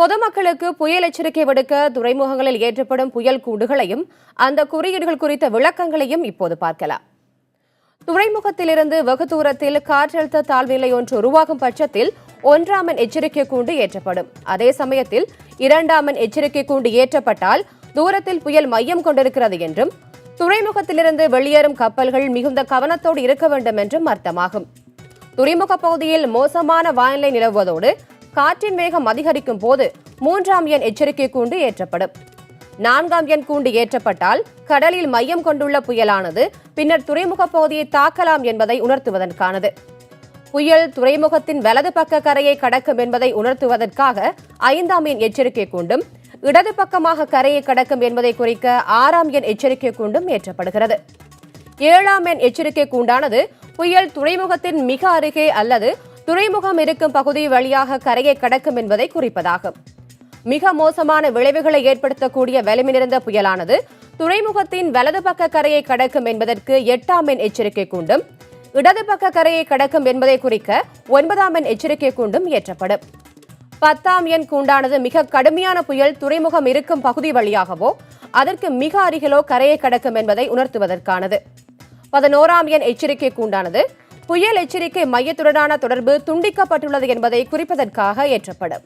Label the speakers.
Speaker 1: பொதுமக்களுக்கு புயல் எச்சரிக்கை விடுக்க துறைமுகங்களில் ஏற்றப்படும் புயல் கூண்டுகளையும் அந்த குறியீடுகள் குறித்த விளக்கங்களையும் இப்போது பார்க்கலாம். துறைமுகத்திலிருந்து வெகு தூரத்தில் காற்றழுத்த தாழ்வுநிலை ஒன்று உருவாகும் பட்சத்தில் 1ஆம் எண் எச்சரிக்கை கூண்டு ஏற்றப்படும். அதே சமயத்தில் 2ஆம் எண் எச்சரிக்கை கூண்டு ஏற்றப்பட்டால் தூரத்தில் புயல் மையம் கொண்டிருக்கிறது என்றும் துறைமுகத்திலிருந்து வெளியேறும் கப்பல்கள் மிகுந்த கவனத்தோடு இருக்க வேண்டும் என்றும் அர்த்தமாகும். துறைமுக பகுதியில் மோசமான வானிலை நிலவுவதோடு காற்றின் வேகம் அதிகரிக்கும் போது 3ஆம் எண் எச்சரிக்கை கூண்டு ஏற்றப்படும். 4ஆம் எண் கூண்டு ஏற்றப்பட்டால் கடலில் மையம் கொண்டுள்ள புயலானது பின்னர் துறைமுக பகுதியை தாக்கலாம் என்பதை உணர்த்துவதற்கானது. புயல் துறைமுகத்தின் வலது பக்க கரையை கடக்கும் என்பதை உணர்த்துவதற்காக 5ஆம் எண் எச்சரிக்கை கூண்டும் இடது பக்கமாக கரையை கடக்கும் என்பதை குறிக்க 6ஆம் எண் எச்சரிக்கை கூண்டும் ஏற்றப்படுகிறது. 7ஆம் எண் எச்சரிக்கை கூண்டானது புயல் துறைமுகத்தின் மிக அருகே அல்லது துறைமுகம் இருக்கும் பகுதி வழியாக கரையை கடக்கும் என்பதை குறிப்பதாகும். மிக மோசமான விளைவுகளை ஏற்படுத்தக்கூடிய வலிமை நிறைந்த புயலானது துறைமுகத்தின் வலது பக்க கரையை கடக்கும் என்பதற்கு 8ஆம் எண் எச்சரிக்கை கூண்டும் இடது பக்க கரையை கடக்கும் என்பதை குறிக்க 9ஆம் எண் எச்சரிக்கை கூண்டும் ஏற்றப்படும். 10ஆம் எண் கூண்டானது மிக கடுமையான புயல் துறைமுகம் இருக்கும் பகுதி வழியாகவோ அதற்கு மிக அருகிலோ கரையை கடக்கும் என்பதை உணர்த்துவதற்கானது. 11ஆம் எண் எச்சரிக்கை கூண்டானது புயல் எச்சரிக்கை மையத்துடனான தொடர்பு துண்டிக்கப்பட்டுள்ளது என்பதை குறிப்பதற்காக ஏற்றப்படும்.